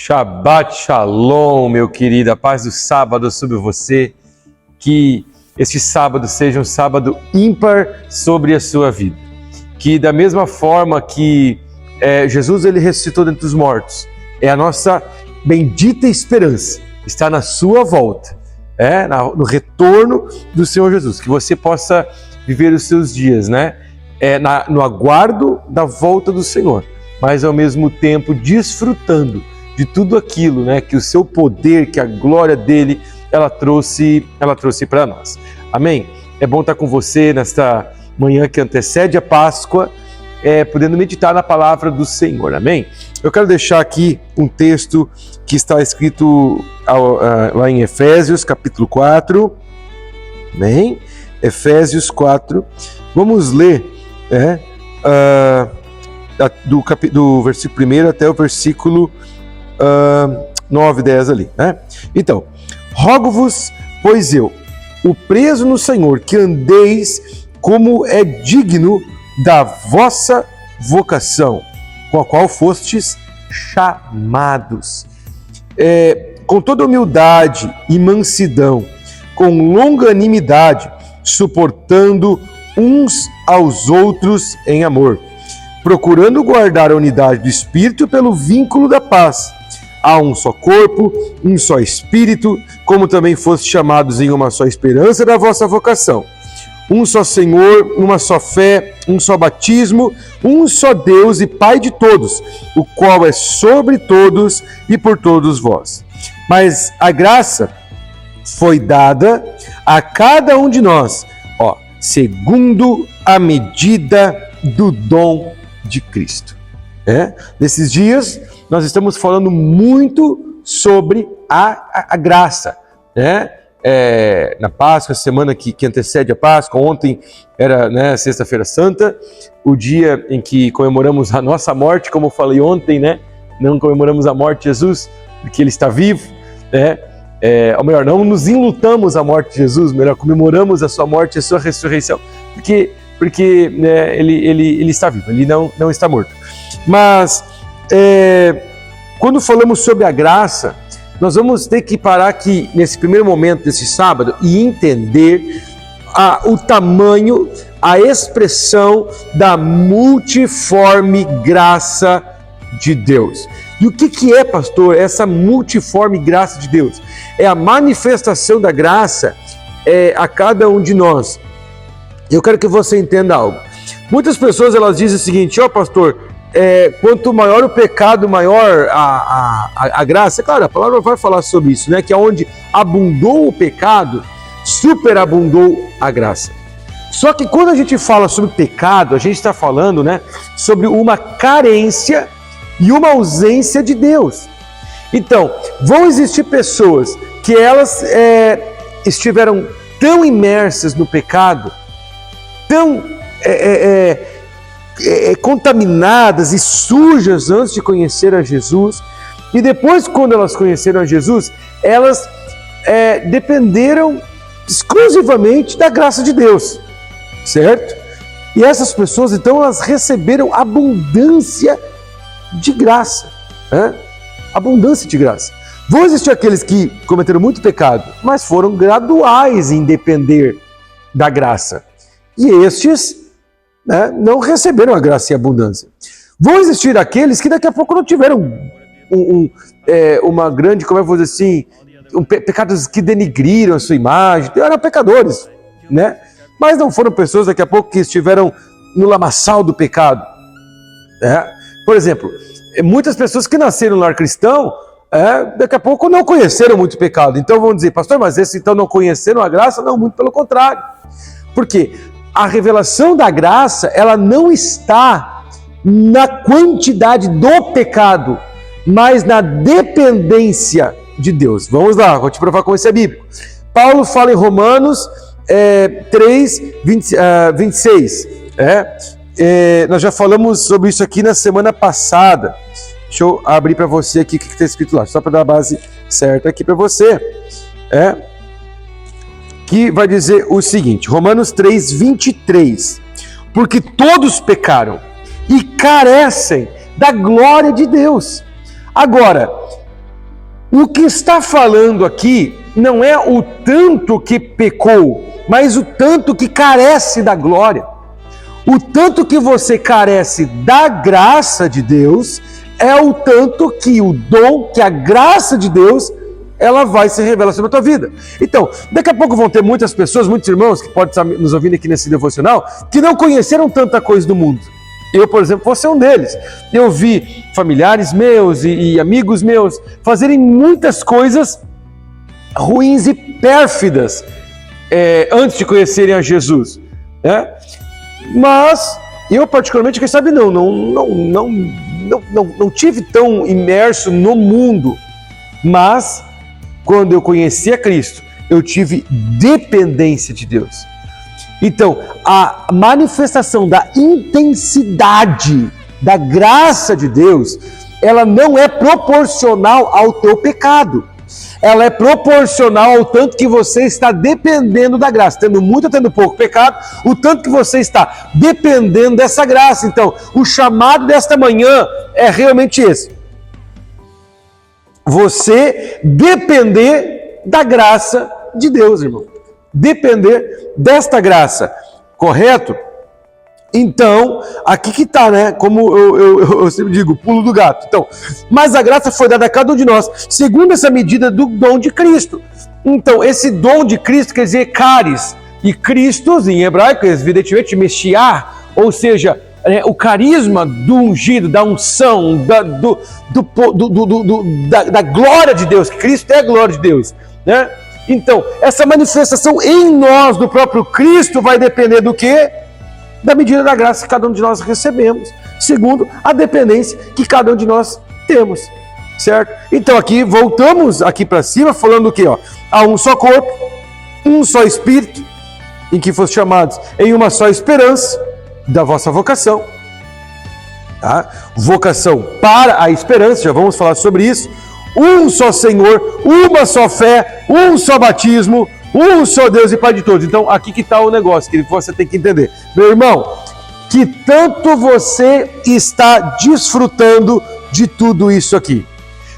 Shabbat Shalom, meu querido, a paz do sábado sobre você, que este sábado seja um sábado ímpar sobre a sua vida, que da mesma forma que Jesus ele ressuscitou dentre os mortos, é a nossa bendita esperança, está na sua volta, no retorno do Senhor Jesus, que você possa viver os seus dias, no aguardo da volta do Senhor, mas ao mesmo tempo desfrutando de tudo aquilo, que o seu poder, que a glória dele, ela trouxe para nós. Amém? É bom estar com você nesta manhã que antecede a Páscoa, podendo meditar na palavra do Senhor. Amém? Eu quero deixar aqui um texto que está escrito lá em Efésios, capítulo 4. Amém? Efésios 4. Vamos ler, do versículo 1 até o versículo 9, 10 ali, Então, rogo-vos, pois eu, o preso no Senhor, que andeis como é digno da vossa vocação, com a qual fostes chamados, com toda humildade e mansidão, com longanimidade, suportando uns aos outros em amor, procurando guardar a unidade do Espírito pelo vínculo da paz. Há um só corpo, um só Espírito, como também fostes chamados em uma só esperança da vossa vocação. Um só Senhor, uma só fé, um só batismo, um só Deus e Pai de todos, o qual é sobre todos e por todos vós. Mas a graça foi dada a cada um de nós, segundo a medida do dom de Cristo. Nesses dias nós estamos falando muito sobre a graça, na Páscoa, semana que antecede a Páscoa. Ontem era Sexta-feira Santa, o dia em que comemoramos a nossa morte, como eu falei ontem, não comemoramos a morte de Jesus, porque Ele está vivo, ou melhor, não nos enlutamos a morte de Jesus, melhor, comemoramos a sua morte e a sua ressurreição, porque ele está vivo, ele não está morto. Mas quando falamos sobre a graça, nós vamos ter que parar aqui nesse primeiro momento desse sábado e entender o tamanho, a expressão da multiforme graça de Deus. E o que é, pastor, essa multiforme graça de Deus? É a manifestação da graça a cada um de nós. Eu quero que você entenda algo. Muitas pessoas elas dizem o seguinte: pastor, quanto maior o pecado, maior a graça. Claro, a palavra vai falar sobre isso, que onde abundou o pecado, superabundou a graça. Só que quando a gente fala sobre pecado, a gente está falando sobre uma carência e uma ausência de Deus. Então, vão existir pessoas que elas estiveram tão imersas no pecado, tão contaminadas e sujas antes de conhecer a Jesus, e depois, quando elas conheceram a Jesus, elas dependeram exclusivamente da graça de Deus, certo? E essas pessoas, então, elas receberam abundância de graça, abundância de graça. Vão existir aqueles que cometeram muito pecado, mas foram graduais em depender da graça, e estes não receberam a graça e a abundância. Vão existir aqueles que daqui a pouco não tiveram uma grande, como eu vou dizer assim, pecados que denigriram a sua imagem, eram pecadores, mas não foram pessoas daqui a pouco que estiveram no lamaçal do pecado. Por exemplo, muitas pessoas que nasceram no lar cristão, daqui a pouco não conheceram muito pecado. Então vão dizer: pastor, mas esses então não conheceram a graça? Não, muito pelo contrário. Por quê? A revelação da graça, ela não está na quantidade do pecado, mas na dependência de Deus. Vamos lá, vou te provar como isso é bíblico. Paulo fala em Romanos 3, 26. Nós já falamos sobre isso aqui na semana passada. Deixa eu abrir para você aqui o que está escrito lá, só para dar a base certa aqui para você. Que vai dizer o seguinte, Romanos 3, 23. Porque todos pecaram e carecem da glória de Deus. Agora, O que está falando aqui não é o tanto que pecou, mas o tanto que carece da glória. O tanto que você carece da graça de Deus é o tanto que o dom, que a graça de Deus, ela vai se revelar sobre a tua vida. Então, daqui a pouco vão ter muitas pessoas, muitos irmãos que podem estar nos ouvindo aqui nesse devocional, que não conheceram tanta coisa do mundo. Eu, por exemplo, vou ser um deles. Eu vi familiares meus e amigos meus fazerem muitas coisas ruins e pérfidas antes de conhecerem a Jesus, né? Mas eu particularmente, quem sabe não tive tão imerso no mundo, mas quando eu conheci a Cristo, eu tive dependência de Deus. Então, a manifestação da intensidade da graça de Deus, ela não é proporcional ao teu pecado. Ela é proporcional ao tanto que você está dependendo da graça. Tendo muito ou tendo pouco pecado, o tanto que você está dependendo dessa graça. Então, o chamado desta manhã é realmente esse. Você depender da graça de Deus, irmão. Depender desta graça, correto? Então, aqui que está, né? Como eu sempre digo, pulo do gato. Então, mas a graça foi dada a cada um de nós, segundo essa medida do dom de Cristo. Então, esse dom de Cristo quer dizer caris, e Christos, em hebraico, evidentemente, Meshiach, ou seja, o carisma do ungido, da unção, da glória de Deus, que Cristo é a glória de Deus, né? Então, essa manifestação em nós, do próprio Cristo, vai depender do quê? Da medida da graça que cada um de nós recebemos, segundo a dependência que cada um de nós temos, certo? Então, aqui, voltamos aqui para cima, falando o quê? Há um só corpo, um só Espírito, em que foste chamados em uma só esperança da vossa vocação, tá? Vocação para a esperança, já vamos falar sobre isso. Um só Senhor, uma só fé, um só batismo, um só Deus e Pai de todos. Então, aqui que está o negócio que você tem que entender. Meu irmão, que tanto você está desfrutando de tudo isso aqui.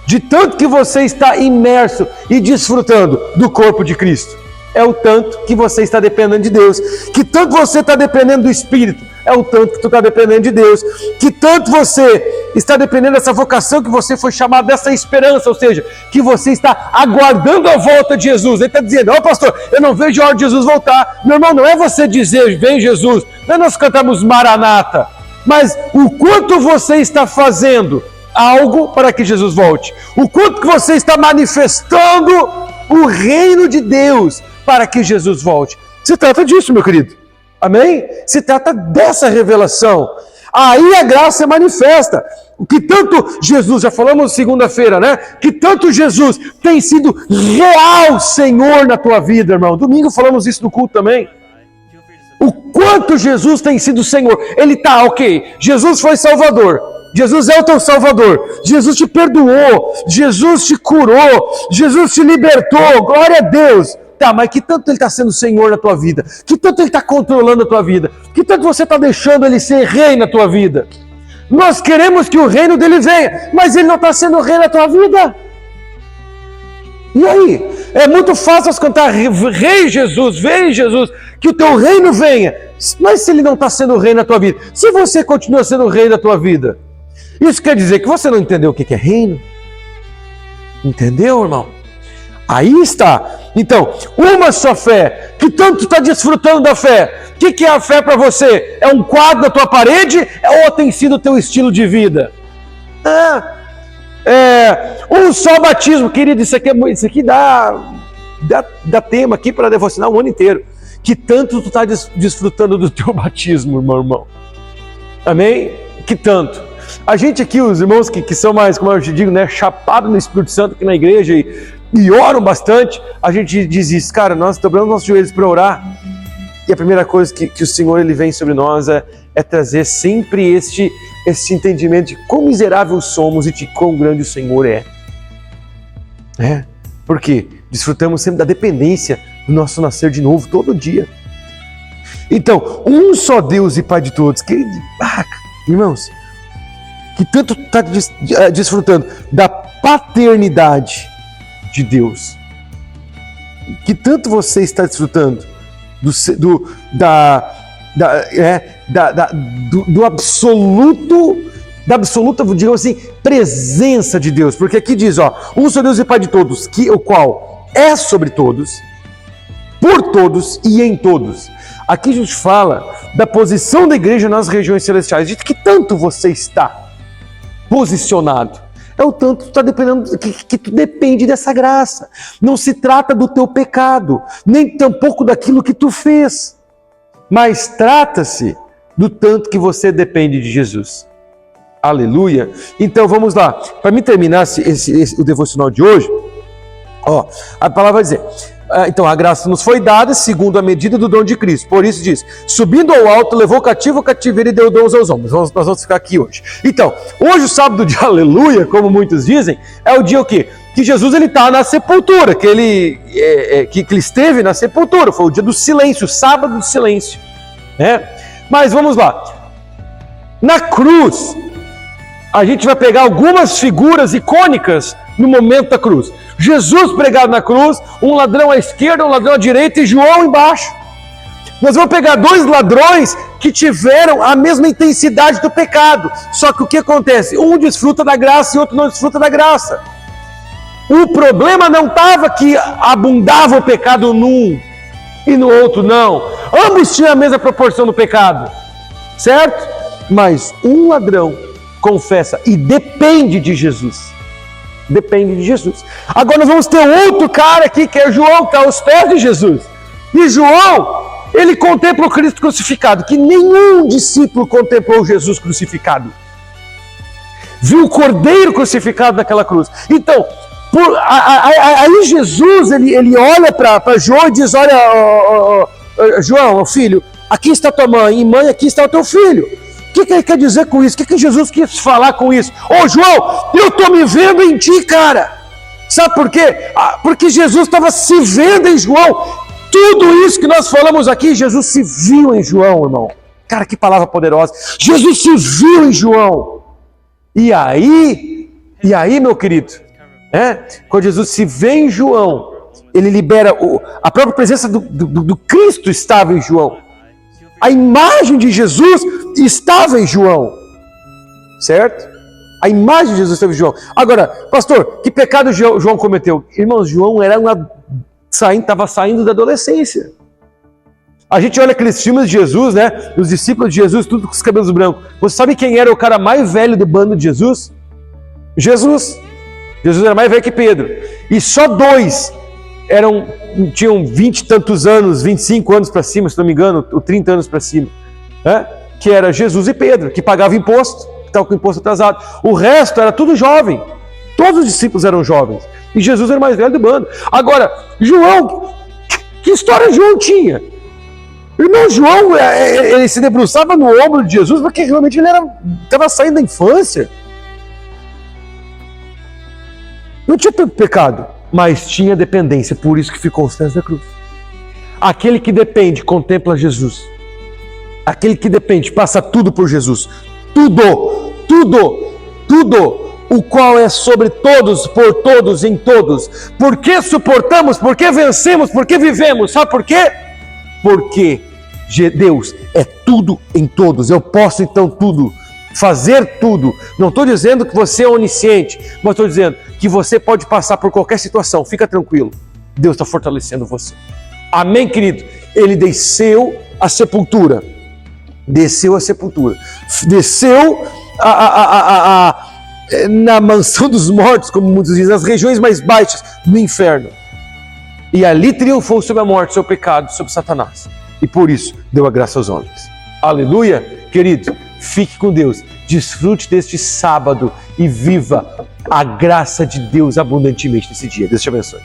De tanto que você está imerso e desfrutando do corpo de Cristo. É o tanto que você está dependendo de Deus. Que tanto você está dependendo do Espírito. É o tanto que tu está dependendo de Deus. Que tanto você está dependendo dessa vocação que você foi chamado, dessa esperança, ou seja, que você está aguardando a volta de Jesus. Ele está dizendo, pastor, eu não vejo a hora de Jesus voltar. Meu irmão, não é você dizer, vem Jesus. Não é nós cantamos Maranata. Mas o quanto você está fazendo algo para que Jesus volte. O quanto que você está manifestando o reino de Deus para que Jesus volte. Se trata disso, meu querido. Amém? Se trata dessa revelação. Aí a graça é manifesta. O que tanto Jesus, já falamos segunda-feira, né? Que tanto Jesus tem sido real Senhor na tua vida, irmão. Domingo falamos isso no culto também. O quanto Jesus tem sido Senhor. Ele está, ok. Jesus foi Salvador. Jesus é o teu Salvador. Jesus te perdoou. Jesus te curou. Jesus te libertou. Glória a Deus. Tá, mas que tanto Ele está sendo Senhor na tua vida? Que tanto Ele está controlando a tua vida? Que tanto você está deixando Ele ser rei na tua vida? Nós queremos que o reino dele venha, mas Ele não está sendo rei na tua vida. E aí? É muito fácil nós cantar Rei Jesus, vem Jesus, que o teu reino venha. Mas se Ele não está sendo rei na tua vida, se você continua sendo rei da tua vida, isso quer dizer que você não entendeu o que é reino? Entendeu, irmão? Aí está. Então, uma só fé, que tanto está desfrutando da fé. O que é a fé para você? É um quadro na tua parede ou tem sido o teu estilo de vida? Um só batismo, querido, isso aqui dá tema aqui para devocionar o ano inteiro. Que tanto tu está desfrutando do teu batismo, irmão. Amém? Que tanto. A gente aqui, os irmãos que são mais, como eu te digo, né, chapado no Espírito Santo aqui na igreja e oram bastante, a gente diz isso, cara, nós dobramos nossos joelhos para orar, e a primeira coisa que o Senhor ele vem sobre nós é trazer sempre este entendimento de quão miserável somos e de quão grande o Senhor é. Por quê? Desfrutamos sempre da dependência do nosso nascer de novo, todo dia. Então, um só Deus e Pai de todos, irmãos, que tanto está desfrutando da paternidade de Deus? Que tanto você está desfrutando do absoluto, da absoluta, digamos assim, presença de Deus? Porque aqui diz, um só Deus e Pai de todos, o qual é sobre todos, por todos e em todos. Aqui a gente fala da posição da igreja nas regiões celestiais, de que tanto você está posicionado. É o tanto que tu está dependendo, que tu depende dessa graça. Não se trata do teu pecado, nem tampouco daquilo que tu fez, mas trata-se do tanto que você depende de Jesus. Aleluia! Então vamos lá. Para mim terminar o devocional de hoje, a palavra vai dizer: então a graça nos foi dada segundo a medida do dom de Cristo. Por isso diz: subindo ao alto, levou cativo o cativeiro e deu dons aos homens. Nós vamos ficar aqui hoje. Então, hoje o sábado de aleluia, como muitos dizem, é o dia o quê? Que Jesus ele está na sepultura, que ele esteve na sepultura. Foi o dia do silêncio, o sábado do silêncio. Mas vamos lá. Na cruz, a gente vai pegar algumas figuras icônicas no momento da cruz. Jesus pregado na cruz, um ladrão à esquerda, um ladrão à direita e João embaixo. Nós vamos pegar dois ladrões que tiveram a mesma intensidade do pecado. Só que o que acontece? Um desfruta da graça e outro não desfruta da graça. O problema não estava que abundava o pecado num e no outro não. Ambos tinham a mesma proporção do pecado, certo? Mas um ladrão confessa e depende de Jesus. Depende de Jesus. Agora nós vamos ter outro cara aqui, que é João, que está aos pés de Jesus. E João, ele contempla o Cristo crucificado, que nenhum discípulo contemplou Jesus crucificado. Viu o Cordeiro crucificado naquela cruz. Então, aí Jesus, ele olha para João e diz: olha, João, filho, aqui está tua mãe, e mãe, aqui está o teu filho. O que ele quer dizer com isso? O que Jesus quis falar com isso? João, eu estou me vendo em ti, cara. Sabe por quê? Porque Jesus estava se vendo em João. Tudo isso que nós falamos aqui, Jesus se viu em João, irmão. Cara, que palavra poderosa. Jesus se viu em João. E aí, meu querido, quando Jesus se vê em João, ele libera a própria presença do Cristo estava em João. A imagem de Jesus estava em João, certo? A imagem de Jesus estava em João. Agora, pastor, que pecado João cometeu? Irmãos, João estava saindo da adolescência. A gente olha aqueles filmes de Jesus, os discípulos de Jesus, tudo com os cabelos brancos. Você sabe quem era o cara mais velho do bando de Jesus? Jesus. Jesus era mais velho que Pedro. E só dois tinham 20 e tantos anos, 25 anos para cima, se não me engano, ou 30 anos para cima, que era Jesus e Pedro, que pagavam imposto, que estavam com imposto atrasado. O resto era tudo jovem, todos os discípulos eram jovens, e Jesus era o mais velho do bando. Agora, João, que história João tinha? Irmão, João, ele se debruçava no ombro de Jesus, porque realmente ele estava saindo da infância. Não tinha tanto pecado, mas tinha dependência, por isso que ficou aos pés da cruz. Aquele que depende, contempla Jesus. Aquele que depende, passa tudo por Jesus. Tudo, o qual é sobre todos, por todos, em todos. Por que suportamos? Por que vencemos? Por que vivemos? Sabe por quê? Porque Deus é tudo em todos. Eu posso então tudo, fazer tudo. Não estou dizendo que você é onisciente, mas estou dizendo que você pode passar por qualquer situação. Fica tranquilo, Deus está fortalecendo você. Amém, querido? Ele desceu à sepultura. Desceu na mansão dos mortos, como muitos dizem, nas regiões mais baixas do inferno. E ali triunfou sobre a morte, sobre o pecado, sobre Satanás. E por isso deu a graça aos homens. Aleluia, querido. Fique com Deus, desfrute deste sábado e viva a graça de Deus abundantemente nesse dia. Deus te abençoe.